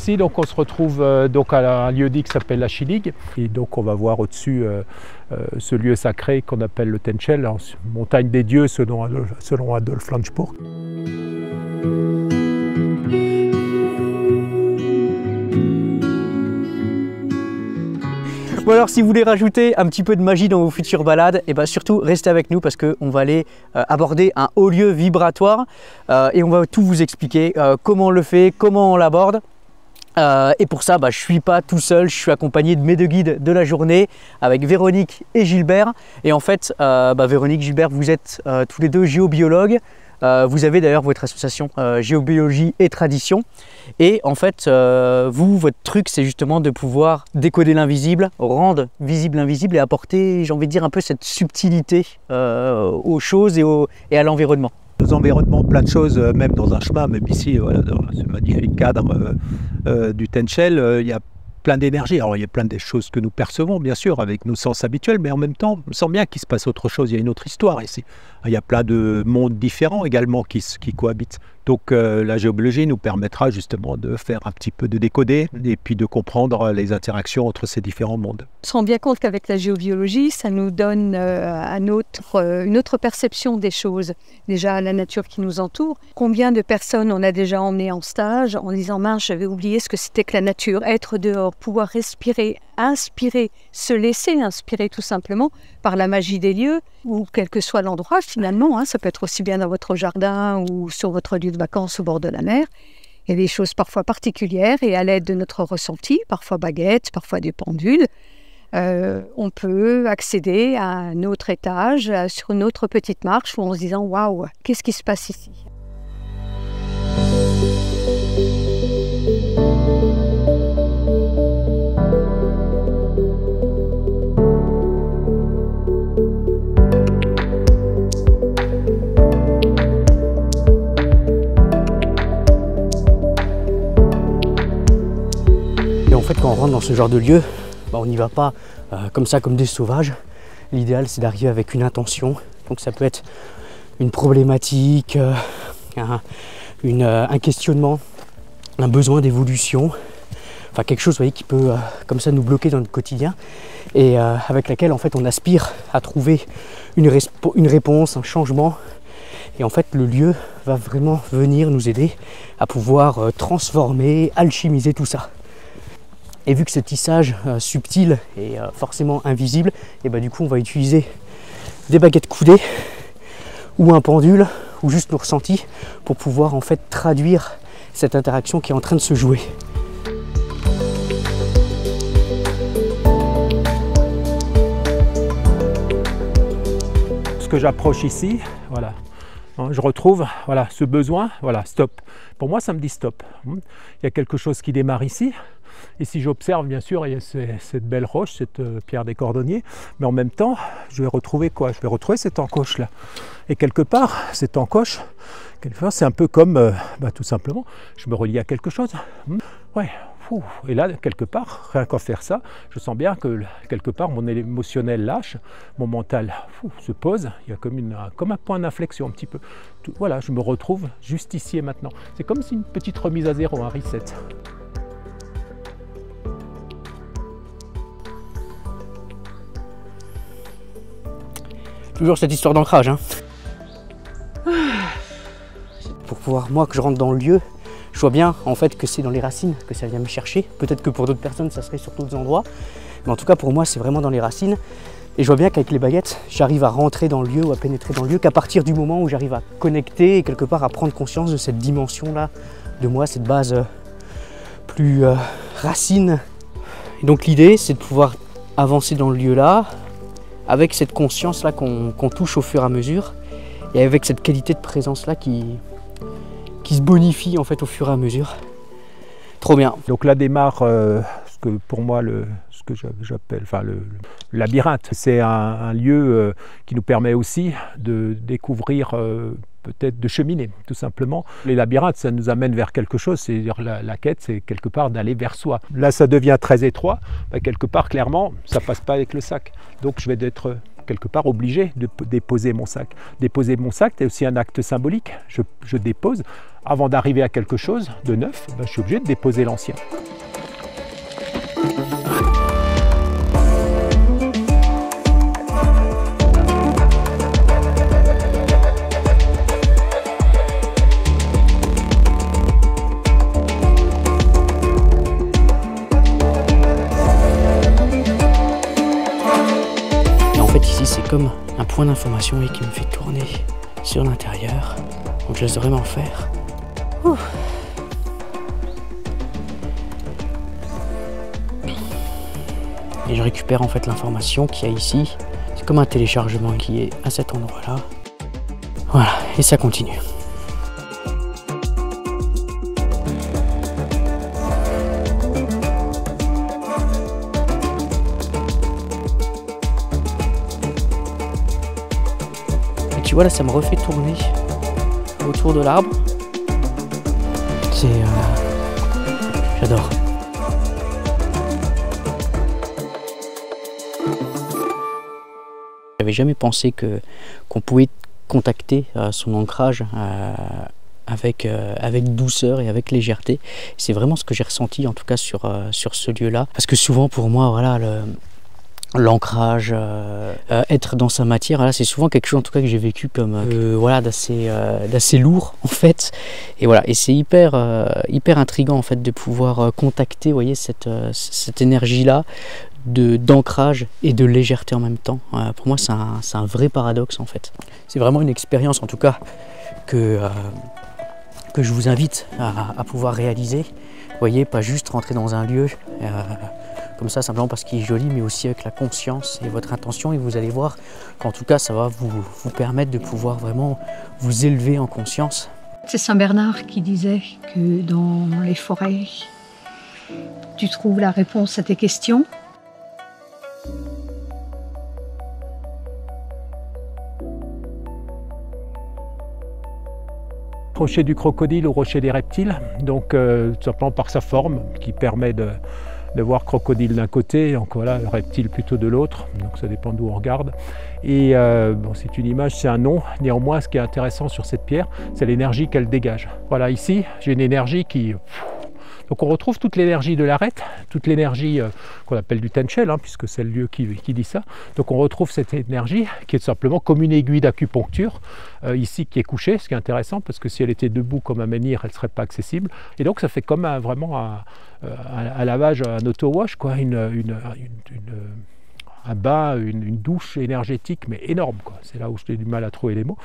ici, donc on se retrouve donc à un lieu dit qui s'appelle la Schillig. Et donc on va voir au-dessus ce lieu sacré qu'on appelle le Tencel, montagne des dieux selon Adolf Landsberg. Bon alors si vous voulez rajouter un petit peu de magie dans vos futures balades, et surtout restez avec nous parce qu'on va aller aborder un haut lieu vibratoire et on va tout vous expliquer comment on le fait, comment on l'aborde. Et pour ça, je ne suis pas tout seul, je suis accompagné de mes deux guides de la journée avec Véronique et Gilbert. Et en fait, Véronique, Gilbert, vous êtes tous les deux géobiologues. Vous avez d'ailleurs votre association Géobiologie et Tradition. Et en fait, votre truc, c'est justement de pouvoir décoder l'invisible, rendre visible l'invisible et apporter, j'ai envie de dire, un peu cette subtilité aux choses et à l'environnement. Nos environnements, plein de choses, même dans un chemin, même ici, voilà, dans ce magnifique cadre du Tencel, il y a plein d'énergie. Alors il y a plein de choses que nous percevons, bien sûr, avec nos sens habituels, mais en même temps, on sent bien qu'il se passe autre chose, il y a une autre histoire ici. Il y a plein de mondes différents également qui cohabitent. Donc la géobiologie nous permettra justement de faire un petit peu de décoder et puis de comprendre les interactions entre ces différents mondes. On se rend bien compte qu'avec la géobiologie, ça nous donne une autre perception des choses. Déjà la nature qui nous entoure. Combien de personnes on a déjà emmené en stage en disant « mince, j'avais oublié ce que c'était que la nature, être dehors, pouvoir respirer, inspirer, se laisser inspirer tout simplement par la magie des lieux ou quel que soit l'endroit finalement, ça peut être aussi bien dans votre jardin ou sur votre lieu de vacances au bord de la mer. Il y a des choses parfois particulières et à l'aide de notre ressenti, parfois baguettes, parfois des pendules, on peut accéder à un autre étage, sur une autre petite marche où en se disant « waouh, qu'est-ce qui se passe ici ?» En fait, quand on rentre dans ce genre de lieu, on n'y va pas comme ça, comme des sauvages. L'idéal, c'est d'arriver avec une intention. Donc ça peut être une problématique, un questionnement, un besoin d'évolution. Enfin, quelque chose, vous voyez, qui peut comme ça nous bloquer dans notre quotidien et avec laquelle, en fait, on aspire à trouver une réponse, un changement. Et en fait, le lieu va vraiment venir nous aider à pouvoir transformer, alchimiser tout ça. Et vu que ce tissage subtil est forcément invisible, et du coup on va utiliser des baguettes coudées ou un pendule ou juste nos ressentis pour pouvoir en fait traduire cette interaction qui est en train de se jouer. Ce que j'approche ici, voilà. Je retrouve ce besoin, stop. Pour moi, ça me dit stop. Il y a quelque chose qui démarre ici. Et si j'observe, bien sûr, il y a cette belle roche, cette pierre des cordonniers, mais en même temps, je vais retrouver quoi? Je vais retrouver cette encoche-là. Et quelque part, cette encoche, c'est un peu comme, tout simplement, je me relie à quelque chose. Ouais. Et là, quelque part, rien qu'en faire ça, je sens bien que quelque part, mon émotionnel lâche, mon mental se pose, il y a comme un point d'inflexion un petit peu. Voilà, je me retrouve juste ici et maintenant. C'est comme si une petite remise à zéro, un reset. Toujours cette histoire d'ancrage. Pour pouvoir, moi, que je rentre dans le lieu, je vois bien en fait que c'est dans les racines que ça vient me chercher. Peut-être que pour d'autres personnes, ça serait sur d'autres endroits. Mais en tout cas, pour moi, c'est vraiment dans les racines. Et je vois bien qu'avec les baguettes, j'arrive à rentrer dans le lieu ou à pénétrer dans le lieu qu'à partir du moment où j'arrive à connecter et quelque part à prendre conscience de cette dimension-là de moi, cette base plus racine. Et donc l'idée, c'est de pouvoir avancer dans le lieu-là, avec cette conscience-là qu'on touche au fur et à mesure, et avec cette qualité de présence-là qui se bonifie en fait au fur et à mesure. Trop bien. Donc là démarre ce que pour moi ce que j'appelle le labyrinthe. C'est un lieu qui nous permet aussi de découvrir, peut-être de cheminer tout simplement. Les labyrinthes, ça nous amène vers quelque chose, c'est-à-dire la quête, c'est quelque part d'aller vers soi. Là ça devient très étroit, quelque part clairement ça passe pas avec le sac. Donc je vais être quelque part obligé de déposer mon sac. Déposer mon sac, c'est aussi un acte symbolique. Je dépose. Avant d'arriver à quelque chose de neuf, je suis obligé de déposer l'ancien. C'est comme un point d'information qui me fait tourner sur l'intérieur. Donc je laisse vraiment faire. Ouh. Et je récupère en fait l'information qu'il y a ici. C'est comme un téléchargement qui est à cet endroit-là. Voilà, et ça continue. Tu vois là, ça me refait tourner autour de l'arbre. C'est... j'adore. J'avais jamais pensé qu'on pouvait contacter son ancrage avec douceur et avec légèreté. C'est vraiment ce que j'ai ressenti en tout cas sur ce lieu-là. Parce que souvent pour moi, voilà, l'ancrage, être dans sa matière, là c'est souvent quelque chose en tout cas que j'ai vécu comme voilà, d'assez lourd en fait. Et voilà, et c'est hyper intriguant en fait de pouvoir contacter, vous voyez, cette énergie-là d'ancrage et de légèreté en même temps. Pour moi c'est un vrai paradoxe en fait. C'est vraiment une expérience en tout cas que je vous invite à pouvoir réaliser. Vous voyez, pas juste rentrer dans un lieu comme ça simplement parce qu'il est joli, mais aussi avec la conscience et votre intention, et vous allez voir qu'en tout cas ça va vous permettre de pouvoir vraiment vous élever en conscience. C'est Saint Bernard qui disait que dans les forêts, tu trouves la réponse à tes questions. Rocher du crocodile ou rocher des reptiles, donc tout simplement par sa forme qui permet de voir crocodile d'un côté, donc voilà, reptile plutôt de l'autre, donc ça dépend d'où on regarde. Et bon, c'est une image, c'est un nom. Néanmoins, ce qui est intéressant sur cette pierre, c'est l'énergie qu'elle dégage. Voilà, ici, j'ai une énergie qui... Donc on retrouve toute l'énergie de l'arête, toute l'énergie qu'on appelle du Tenchel, puisque c'est le lieu qui dit ça. Donc on retrouve cette énergie qui est simplement comme une aiguille d'acupuncture, ici qui est couchée, ce qui est intéressant, parce que si elle était debout comme un menhir, elle ne serait pas accessible. Et donc ça fait comme vraiment un lavage, un auto-wash, quoi, un bain, une douche énergétique, mais énorme, quoi. C'est là où j'ai du mal à trouver les mots,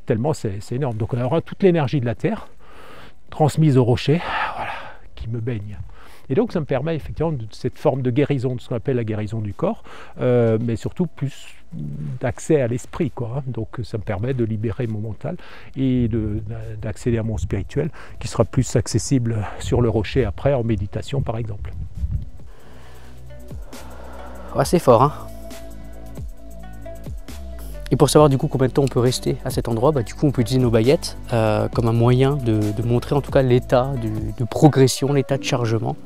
tellement c'est énorme. Donc on aura toute l'énergie de la terre transmise au rocher, voilà, qui me baigne. Et donc ça me permet effectivement cette forme de guérison, de ce qu'on appelle la guérison du corps, mais surtout plus d'accès à l'esprit, quoi. Donc ça me permet de libérer mon mental et d'accéder à mon spirituel, qui sera plus accessible sur le rocher après, en méditation par exemple. Ouais, c'est fort, hein. Et pour savoir du coup combien de temps on peut rester à cet endroit, du coup on peut utiliser nos baguettes comme un moyen de montrer en tout cas l'état de progression, l'état de chargement.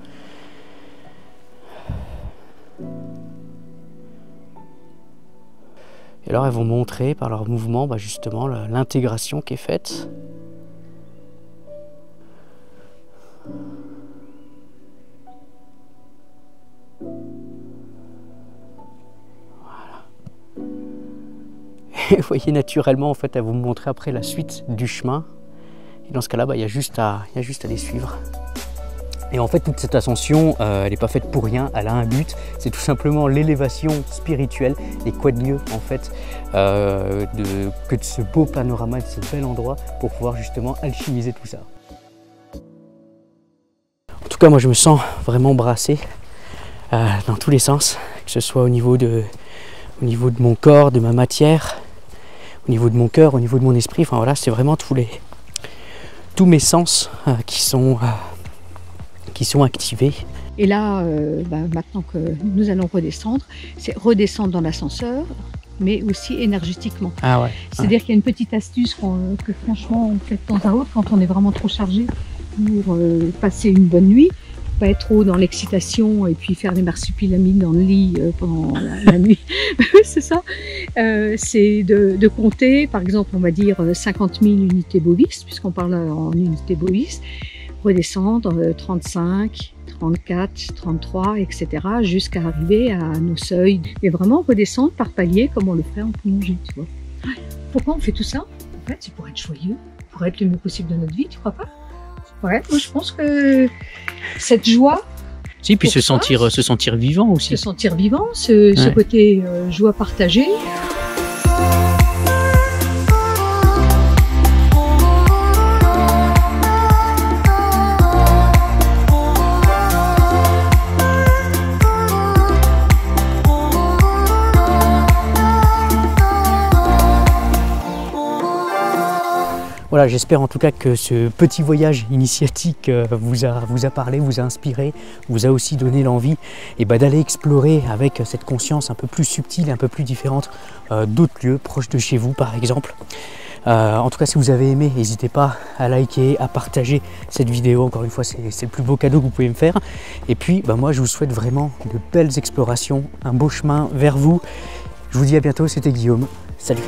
Et alors elles vont montrer par leur mouvement justement l'intégration qui est faite. Et vous voyez, naturellement, en fait, elles vont vous montrer après la suite du chemin. Et dans ce cas-là, il y a juste à les suivre. Et en fait, toute cette ascension, elle n'est pas faite pour rien, elle a un but. C'est tout simplement l'élévation spirituelle. Et quoi de mieux, en fait, que de ce beau panorama, de ce bel endroit, pour pouvoir justement alchimiser tout ça. En tout cas, moi, je me sens vraiment brassé dans tous les sens, que ce soit au niveau de mon corps, de ma matière, au niveau de mon cœur, au niveau de mon esprit. Enfin voilà, c'est vraiment tous mes sens qui sont activés. Et là, maintenant que nous allons redescendre, c'est redescendre dans l'ascenseur, mais aussi énergétiquement. Ah ouais. C'est-à-dire qu'il y a une petite astuce que franchement on fait de temps à autre quand on est vraiment trop chargé pour passer une bonne nuit. pas être trop dans l'excitation et puis faire des marsupilamines dans le lit pendant la nuit. C'est ça. C'est de compter, par exemple, on va dire 50 000 unités bovis, puisqu'on parle en unités bovis, redescendre 35, 34, 33, etc., jusqu'à arriver à nos seuils. Mais vraiment redescendre par palier comme on le ferait en plongée, tu vois. Pourquoi on fait tout ça? En fait, c'est pour être joyeux, pour être le mieux possible de notre vie, tu crois pas? Ouais, moi je pense que cette joie... Si, puis se sentir vivant aussi. Se sentir vivant, ce côté joie partagée. Voilà, j'espère en tout cas que ce petit voyage initiatique vous a parlé, vous a inspiré, vous a aussi donné l'envie d'aller explorer avec cette conscience un peu plus subtile, un peu plus différente d'autres lieux proches de chez vous par exemple. En tout cas, si vous avez aimé, n'hésitez pas à liker, à partager cette vidéo. Encore une fois, c'est le plus beau cadeau que vous pouvez me faire. Et puis, moi, je vous souhaite vraiment de belles explorations, un beau chemin vers vous. Je vous dis à bientôt, c'était Guillaume. Salut!